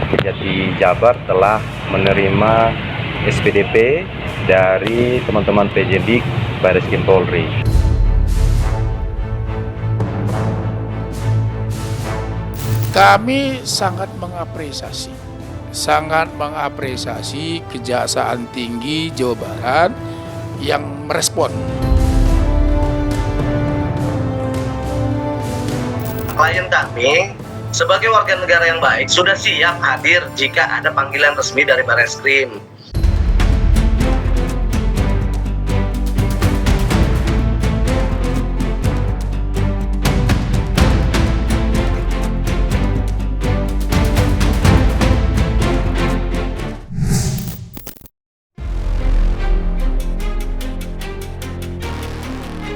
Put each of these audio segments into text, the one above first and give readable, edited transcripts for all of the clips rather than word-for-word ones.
Kejati Jabar telah menerima SPDP dari teman-teman Penyidik Bareskrim Polri. Kami sangat mengapresiasi Kejaksaan Tinggi Jawa Barat yang merespon. Klien kami sebagai warga negara yang baik sudah siap hadir jika ada panggilan resmi dari Bareskrim.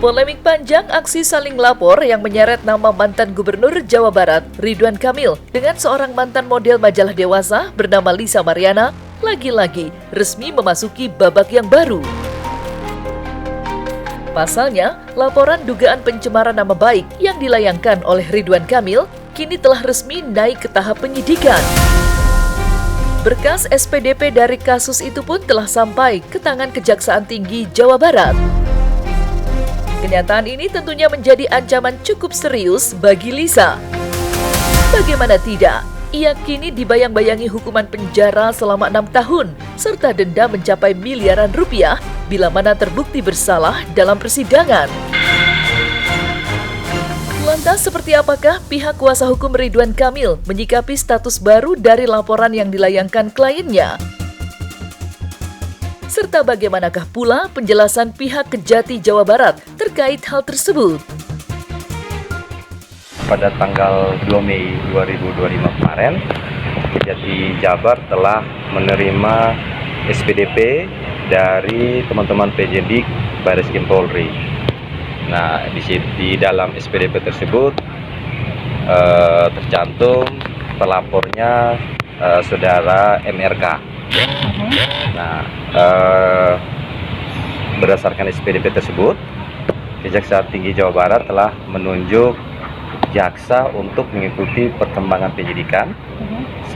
Polemik panjang aksi saling lapor yang menyeret nama mantan Gubernur Jawa Barat, Ridwan Kamil, dengan seorang mantan model majalah dewasa bernama Lisa Mariana, lagi-lagi resmi memasuki babak yang baru. Pasalnya, laporan dugaan pencemaran nama baik yang dilayangkan oleh Ridwan Kamil kini telah resmi naik ke tahap penyidikan. Berkas SPDP dari kasus itu pun telah sampai ke tangan Kejaksaan Tinggi Jawa Barat. Kenyataan ini tentunya menjadi ancaman cukup serius bagi Lisa. Bagaimana tidak, ia kini dibayang-bayangi hukuman penjara selama 6 tahun, serta denda mencapai miliaran rupiah bila mana terbukti bersalah dalam persidangan. Lantas seperti apakah pihak kuasa hukum Ridwan Kamil menyikapi status baru dari laporan yang dilayangkan kliennya? Serta bagaimanakah pula penjelasan pihak Kejati Jawa Barat terkait hal tersebut? Pada tanggal 2 Mei 2025 kemarin, Kejati Jabar telah menerima SPDP dari teman-teman penyidik Bareskrim Polri. Nah, di dalam SPDP tersebut tercantum pelapornya saudara MRK. Nah, berdasarkan SPDP tersebut, Kejaksaan Tinggi Jawa Barat telah menunjuk jaksa untuk mengikuti perkembangan penyidikan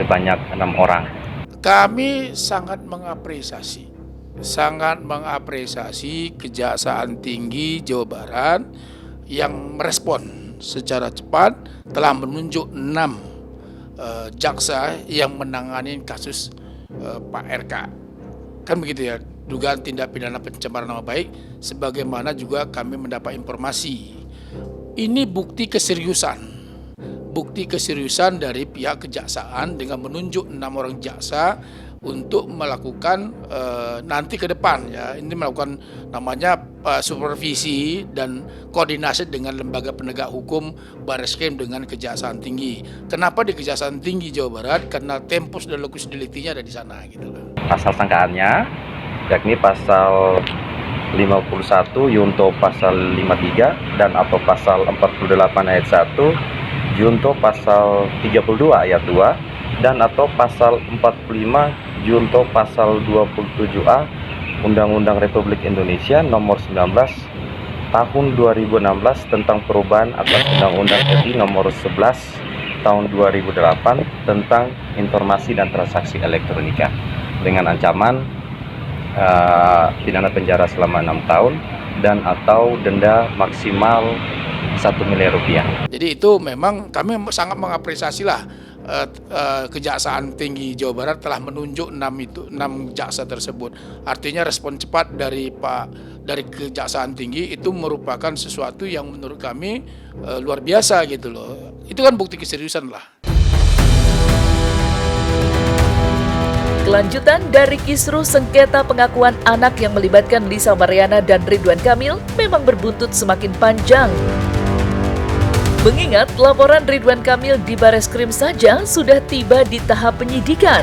sebanyak 6 orang. Kami sangat mengapresiasi Kejaksaan Tinggi Jawa Barat yang merespon secara cepat, telah menunjuk 6 jaksa yang menangani kasus Pak RK. Kan begitu ya, dugaan tindak pidana pencemaran nama baik, sebagaimana juga kami mendapat informasi. Ini bukti keseriusan dari pihak kejaksaan dengan menunjuk 6 orang jaksa untuk melakukan nanti ke depan ya, ini melakukan namanya supervisi dan koordinasi dengan lembaga penegak hukum Bareskrim dengan Kejaksaan Tinggi. Kenapa di Kejaksaan Tinggi Jawa Barat? Karena tempus dan locus delicti-nya ada di sana gitu loh. Pasal sangkaannya yakni pasal 51 Yunto pasal 53 dan atau pasal 48 ayat 1 Yunto pasal 32 ayat 2 dan atau pasal 45 Junto pasal 27A Undang-Undang Republik Indonesia nomor 19 tahun 2016 tentang perubahan atas Undang-Undang RI nomor 11 tahun 2008 tentang informasi dan transaksi elektronika dengan ancaman pidana penjara selama 6 tahun dan atau denda maksimal 1 miliar rupiah. Jadi itu memang kami sangat mengapresiasi lah. Kejaksaan Tinggi Jawa Barat telah menunjuk 6 jaksa tersebut. Artinya respon cepat dari Kejaksaan Tinggi itu merupakan sesuatu yang menurut kami luar biasa gitu loh. Itu kan bukti keseriusan lah. Kelanjutan dari kisruh sengketa pengakuan anak yang melibatkan Lisa Mariana dan Ridwan Kamil memang berbuntut semakin panjang. Mengingat laporan Ridwan Kamil di Bareskrim saja sudah tiba di tahap penyidikan.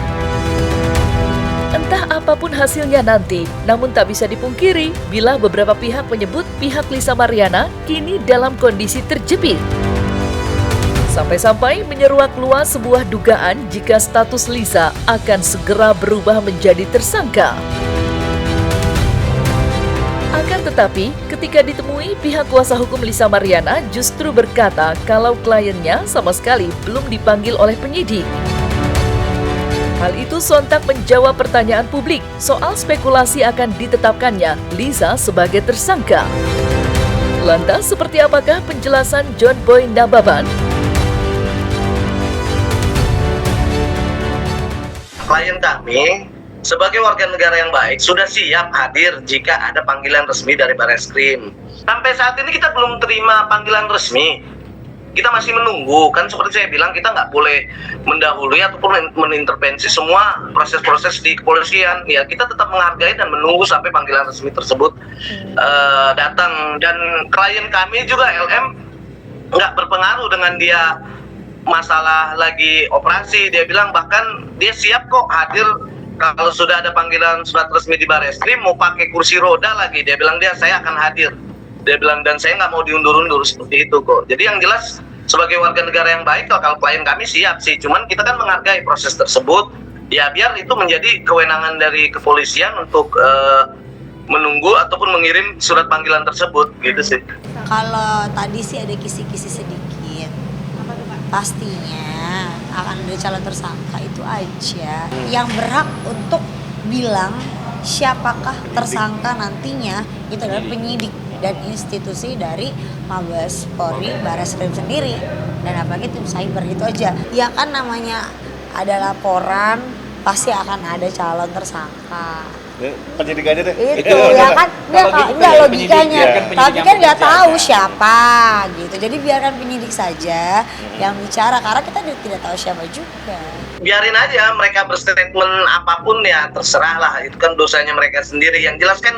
Entah apapun hasilnya nanti, namun tak bisa dipungkiri bila beberapa pihak menyebut pihak Lisa Mariana kini dalam kondisi terjepit. Sampai-sampai menyeruak luas sebuah dugaan jika status Lisa akan segera berubah menjadi tersangka. Akan tetapi, ketika ditemui, pihak kuasa hukum Lisa Mariana justru berkata kalau kliennya sama sekali belum dipanggil oleh penyidik. Hal itu sontak menjawab pertanyaan publik soal spekulasi akan ditetapkannya Liza sebagai tersangka. Lantas seperti apakah penjelasan John Boy Nababan? Klien kami sebagai warga negara yang baik sudah siap hadir jika ada panggilan resmi dari Bareskrim. Sampai saat ini kita belum terima panggilan resmi. Kita masih menunggu, kan seperti saya bilang kita nggak boleh mendahului ataupun menintervensi semua proses-proses di kepolisian. Ya kita tetap menghargai dan menunggu sampai panggilan resmi tersebut datang. Dan klien kami juga LM nggak berpengaruh dengan dia masalah lagi operasi. Dia bilang bahkan dia siap kok hadir kalau sudah ada panggilan surat resmi di Bareskrim, mau pakai kursi roda lagi. Dia bilang saya akan hadir. Dia bilang dan saya nggak mau diundur-undur seperti itu kok. Jadi yang jelas sebagai warga negara yang baik kalau klien kami siap sih. Cuman kita kan menghargai proses tersebut. Ya biar itu menjadi kewenangan dari kepolisian untuk menunggu ataupun mengirim surat panggilan tersebut gitu sih. Kalau tadi sih ada kisi-kisi sedikit. Pastinya akan ada calon tersangka itu aja yang berhak untuk bilang siapakah tersangka nantinya itu adalah penyidik dan institusi dari Mabes Polri, Bareskrim sendiri dan apalagi tim cyber itu aja. Ya kan namanya ada laporan pasti akan ada calon tersangka. Penyidikannya deh. Itu ya kan enggak logikanya. Tapi kan nggak tahu siapa gitu. Jadi biarkan penyidik saja yang bicara karena kita tidak tahu siapa juga. Biarin aja mereka berstatement apapun ya terserah lah, itu kan dosanya mereka sendiri. Yang jelas kan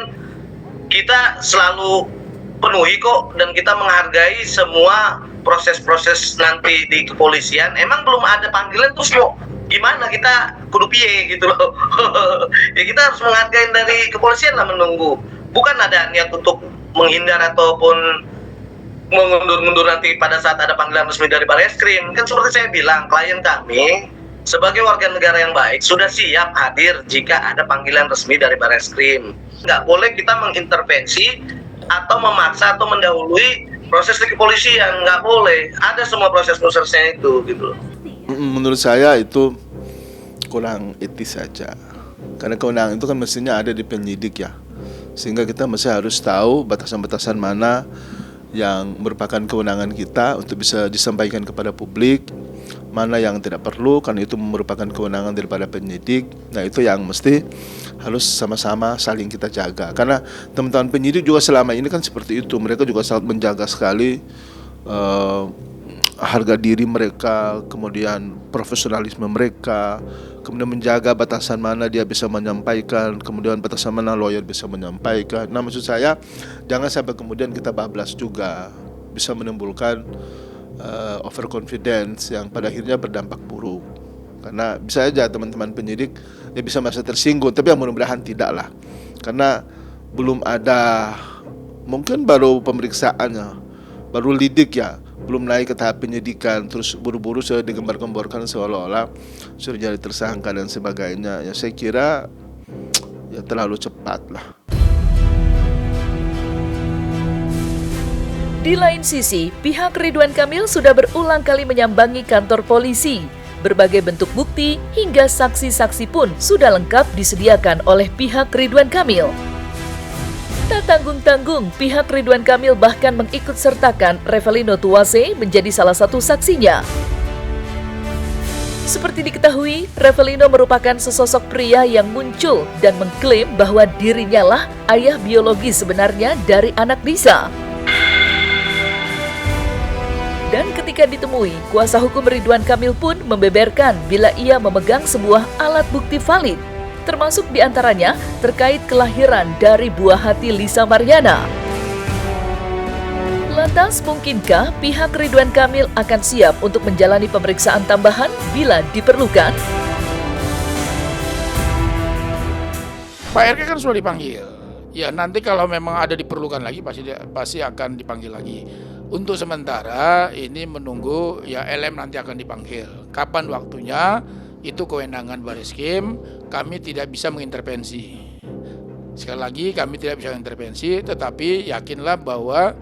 kita selalu penuhi kok dan kita menghargai semua proses-proses nanti di kepolisian. Emang belum ada panggilan terus mau gimana, kita kudu piye gitu loh. Ya kita harus menghargai dari kepolisian lah, menunggu. Bukan ada niat untuk menghindar ataupun mengundur-mundur nanti pada saat ada panggilan resmi dari Bareskrim. Kan seperti saya bilang, klien kami sebagai warga negara yang baik sudah siap hadir jika ada panggilan resmi dari Bareskrim. Nggak boleh kita mengintervensi atau memaksa atau mendahului proses di kepolisian, nggak boleh. Ada semua proses-prosesnya itu gitu loh. Menurut saya itu kurang etis saja. Karena kewenangan itu kan mestinya ada di penyidik ya. Sehingga kita mesti harus tahu batasan-batasan mana yang merupakan kewenangan kita untuk bisa disampaikan kepada publik, mana yang tidak perlu karena itu merupakan kewenangan daripada penyidik. Nah itu yang mesti harus sama-sama saling kita jaga. Karena teman-teman penyidik juga selama ini kan seperti itu. Mereka juga sangat menjaga sekali harga diri mereka, kemudian profesionalisme mereka, kemudian menjaga batasan mana dia bisa menyampaikan, kemudian batasan mana lawyer bisa menyampaikan. Nah maksud saya jangan sampai kemudian kita bablas juga, bisa menimbulkan overconfidence yang pada akhirnya berdampak buruk. Karena bisa aja teman-teman penyidik dia bisa merasa tersinggung, tapi yang mudah-mudahan tidak lah. Karena belum ada, mungkin baru pemeriksaannya, baru lidik ya, belum naik ke tahap penyidikan, terus buru-buru sudah digembar-gemborkan seolah-olah sudah jadi tersangka dan sebagainya. Ya saya kira ya terlalu cepat lah. Di lain sisi, pihak Ridwan Kamil sudah berulang kali menyambangi kantor polisi. Berbagai bentuk bukti hingga saksi-saksi pun sudah lengkap disediakan oleh pihak Ridwan Kamil. Tak tanggung-tanggung, pihak Ridwan Kamil bahkan mengikut-sertakan Revalino Tuwase menjadi salah satu saksinya. Seperti diketahui, Revalino merupakan sesosok pria yang muncul dan mengklaim bahwa dirinya lah ayah biologi sebenarnya dari anak Liza. Dan ketika ditemui, kuasa hukum Ridwan Kamil pun membeberkan bila ia memegang sebuah alat bukti valid, termasuk diantaranya terkait kelahiran dari buah hati Lisa Mariana. Lantas, mungkinkah pihak Ridwan Kamil akan siap untuk menjalani pemeriksaan tambahan bila diperlukan? Pak RK kan sudah dipanggil. Ya nanti kalau memang ada diperlukan lagi pasti akan dipanggil lagi. Untuk sementara ini menunggu ya LM nanti akan dipanggil. Kapan waktunya itu kewenangan Bareskrim, kami tidak bisa mengintervensi. Sekali lagi kami tidak bisa mengintervensi, tetapi yakinlah bahwa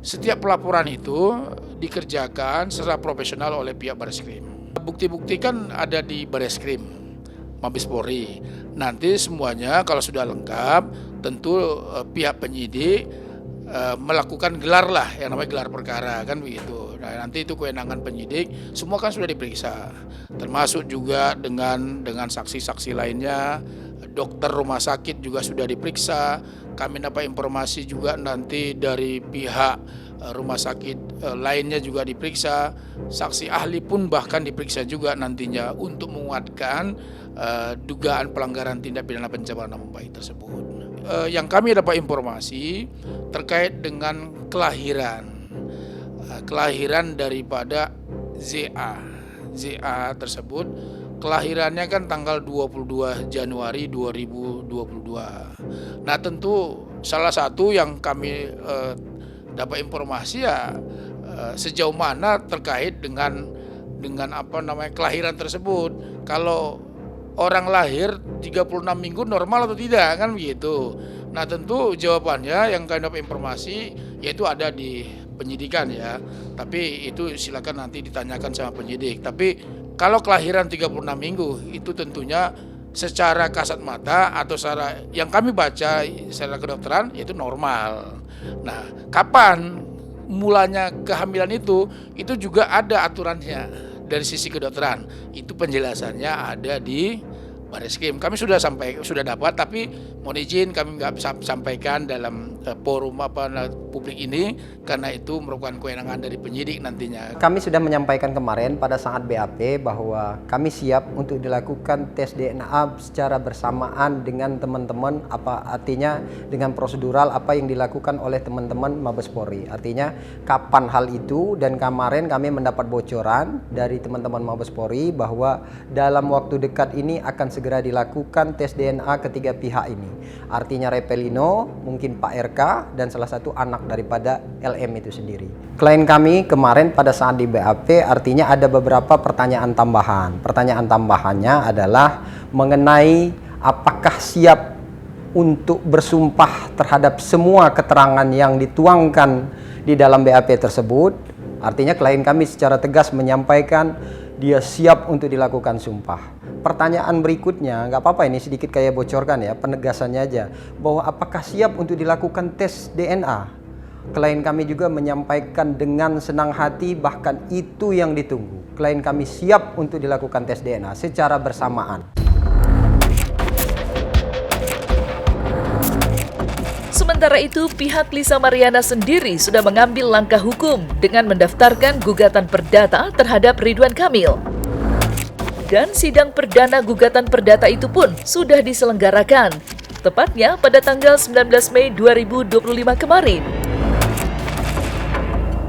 setiap pelaporan itu dikerjakan secara profesional oleh pihak Bareskrim. Bukti-bukti kan ada di Bareskrim. Mabes Polri. Nanti semuanya kalau sudah lengkap, tentu pihak penyidik melakukan gelar lah, yang namanya gelar perkara, kan begitu. Nah, nanti itu kewenangan penyidik, semua kan sudah diperiksa, termasuk juga dengan saksi-saksi lainnya. Dokter rumah sakit juga sudah diperiksa. Kami dapat informasi juga nanti dari pihak rumah sakit lainnya juga diperiksa. Saksi ahli pun bahkan diperiksa juga nantinya untuk menguatkan dugaan pelanggaran tindak pidana pencemaran nama baik tersebut. Yang kami dapat informasi terkait dengan kelahiran daripada ZA tersebut. Kelahirannya kan tanggal 22 Januari 2022. Nah, tentu salah satu yang kami dapat informasi ya sejauh mana terkait dengan kelahiran tersebut. Kalau orang lahir 36 minggu normal atau tidak, kan begitu. Nah, tentu jawabannya yang kami dapat informasi yaitu ada di penyidikan ya. Tapi itu silakan nanti ditanyakan sama penyidik. Tapi kalau kelahiran 36 minggu itu tentunya secara kasat mata atau secara yang kami baca secara kedokteran itu normal. Nah, kapan mulanya kehamilan itu juga ada aturannya dari sisi kedokteran. Itu penjelasannya ada di Bareskrim. Kami sudah dapat, tapi mohon izin kami nggak sampaikan dalam forum publik ini karena itu merupakan kewenangan dari penyidik nantinya. Kami sudah menyampaikan kemarin pada saat BAP bahwa kami siap untuk dilakukan tes DNA secara bersamaan dengan teman-teman, artinya dengan prosedural apa yang dilakukan oleh teman-teman Mabes Polri. Artinya kapan hal itu, dan kemarin kami mendapat bocoran dari teman-teman Mabes Polri bahwa dalam waktu dekat ini akan segera dilakukan tes DNA ketiga pihak ini. Artinya Repelino, mungkin Pak RK, dan salah satu anak daripada LM itu sendiri. Klien kami kemarin pada saat di BAP artinya ada beberapa pertanyaan tambahan. Pertanyaan tambahannya adalah mengenai apakah siap untuk bersumpah terhadap semua keterangan yang dituangkan di dalam BAP tersebut. Artinya klien kami secara tegas menyampaikan dia siap untuk dilakukan sumpah. Pertanyaan berikutnya, nggak apa-apa ini sedikit kayak bocorkan ya, penegasannya aja, bahwa apakah siap untuk dilakukan tes DNA. Klien kami juga menyampaikan dengan senang hati, bahkan itu yang ditunggu. Klien kami siap untuk dilakukan tes DNA secara bersamaan. Sementara itu, pihak Lisa Mariana sendiri sudah mengambil langkah hukum dengan mendaftarkan gugatan perdata terhadap Ridwan Kamil. Dan sidang perdana gugatan perdata itu pun sudah diselenggarakan, tepatnya pada tanggal 19 Mei 2025 kemarin.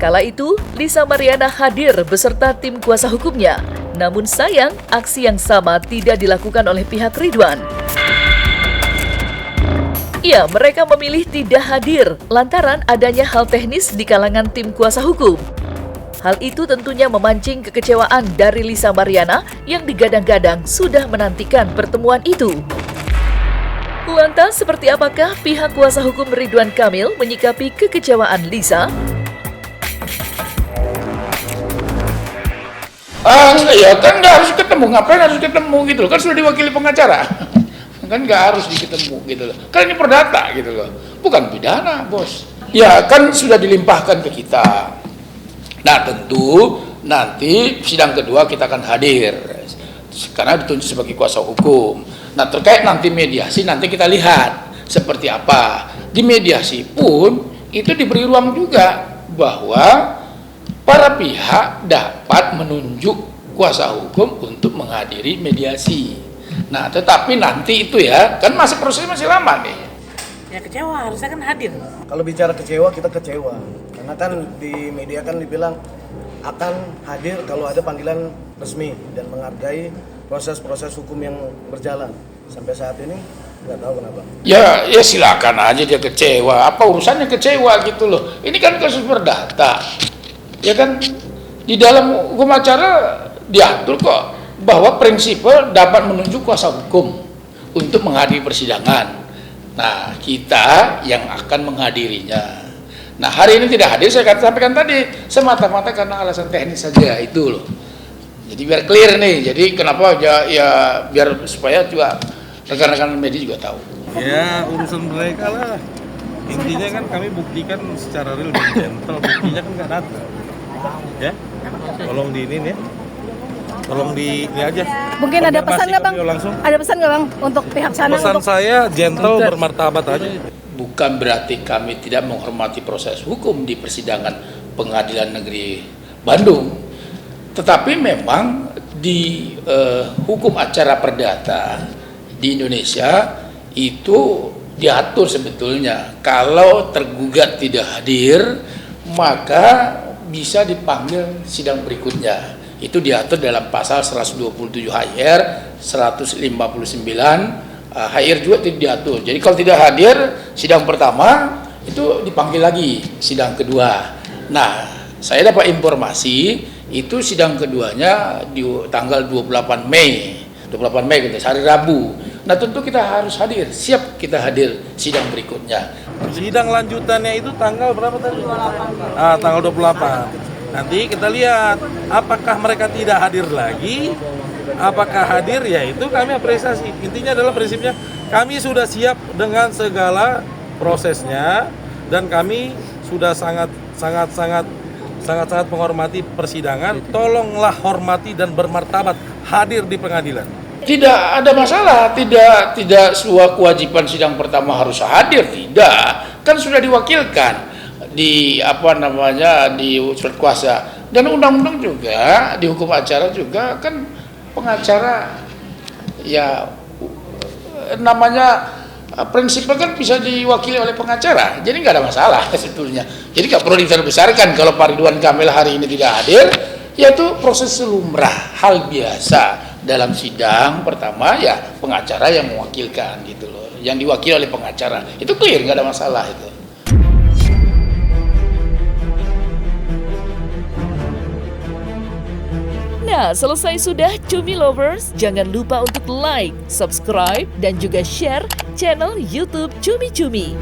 Kala itu, Lisa Mariana hadir beserta tim kuasa hukumnya. Namun sayang, aksi yang sama tidak dilakukan oleh pihak Ridwan. Ya, mereka memilih tidak hadir lantaran adanya hal teknis di kalangan tim kuasa hukum. Hal itu tentunya memancing kekecewaan dari Lisa Mariana yang digadang-gadang sudah menantikan pertemuan itu. Lantas, seperti apakah pihak kuasa hukum Ridwan Kamil menyikapi kekecewaan Lisa? Ya kan nggak harus ketemu, ngapain harus ketemu gitu loh, kan sudah diwakili pengacara. Kan nggak harus ketemu gitu loh, kan ini perdata gitu loh, bukan pidana bos. Ya kan sudah dilimpahkan ke kita. Nah, tentu nanti sidang kedua kita akan hadir karena ditunjuk sebagai kuasa hukum. Nah, terkait nanti mediasi nanti kita lihat seperti apa. Di mediasi pun itu diberi ruang juga bahwa para pihak dapat menunjuk kuasa hukum untuk menghadiri mediasi. Nah, tetapi nanti itu ya kan prosesnya masih lama nih. Ya kecewa, harusnya kan hadir. Kalau bicara kecewa, kita kecewa. Karena kan di media kan dibilang akan hadir kalau ada panggilan resmi dan menghargai proses-proses hukum yang berjalan. Sampai saat ini nggak tahu kenapa. Ya silakan aja dia kecewa. Apa urusannya kecewa gitu loh. Ini kan kasus perdata. Ya kan di dalam hukum acara diatur kok bahwa prinsipal dapat menunjuk kuasa hukum untuk menghadiri persidangan. Nah, kita yang akan menghadirinya. Nah, hari ini tidak hadir, saya sampaikan tadi, semata-mata karena alasan teknis saja itu loh. Jadi biar clear nih. Jadi kenapa ya biar supaya juga rekan-rekan media juga tahu. Ya urusan mereka lah. Intinya kan kami buktikan secara real dan gentle. Buktinya kan nggak datang. Ya, tolong diinin ya. Tolong di ini aja. Mungkin ada pesan nggak bang? Langsung. Ada pesan nggak bang untuk pihak sana? Pesan saya gentle, bermartabat aja. Bukan berarti kami tidak menghormati proses hukum di persidangan Pengadilan Negeri Bandung, tetapi memang di hukum acara perdata di Indonesia itu diatur sebetulnya kalau tergugat tidak hadir maka bisa dipanggil sidang berikutnya. Itu diatur dalam pasal 127 HR, 159 HR juga itu diatur. Jadi kalau tidak hadir sidang pertama itu dipanggil lagi sidang kedua. Nah, saya dapat informasi itu sidang keduanya di tanggal 28 Mei gitu, hari Rabu. Nah, tentu kita harus hadir, siap kita hadir sidang berikutnya. Sidang lanjutannya itu tanggal berapa tadi? 28. Tanggal 28. Nanti kita lihat apakah mereka tidak hadir lagi, apakah hadir, ya itu kami apresiasi. Intinya adalah prinsipnya kami sudah siap dengan segala prosesnya dan kami sudah sangat menghormati persidangan. Tolonglah hormati dan bermartabat hadir di pengadilan. Tidak ada masalah, tidak sebuah kewajiban sidang pertama harus hadir, tidak. Kan sudah diwakilkan di di surat kuasa, dan undang-undang juga di hukum acara juga kan pengacara ya namanya prinsipnya kan bisa diwakili oleh pengacara, jadi nggak ada masalah sebetulnya. Jadi nggak perlu dibesarkan kalau Pak Ridwan Kamil hari ini tidak hadir, yaitu proses lumrah, hal biasa dalam sidang pertama ya pengacara yang mewakilkan gitu loh, yang diwakili oleh pengacara itu clear, nggak ada masalah itu. Nah, selesai sudah Cumi Lovers. Jangan lupa untuk like, subscribe, dan juga share channel YouTube Cumi Cumi.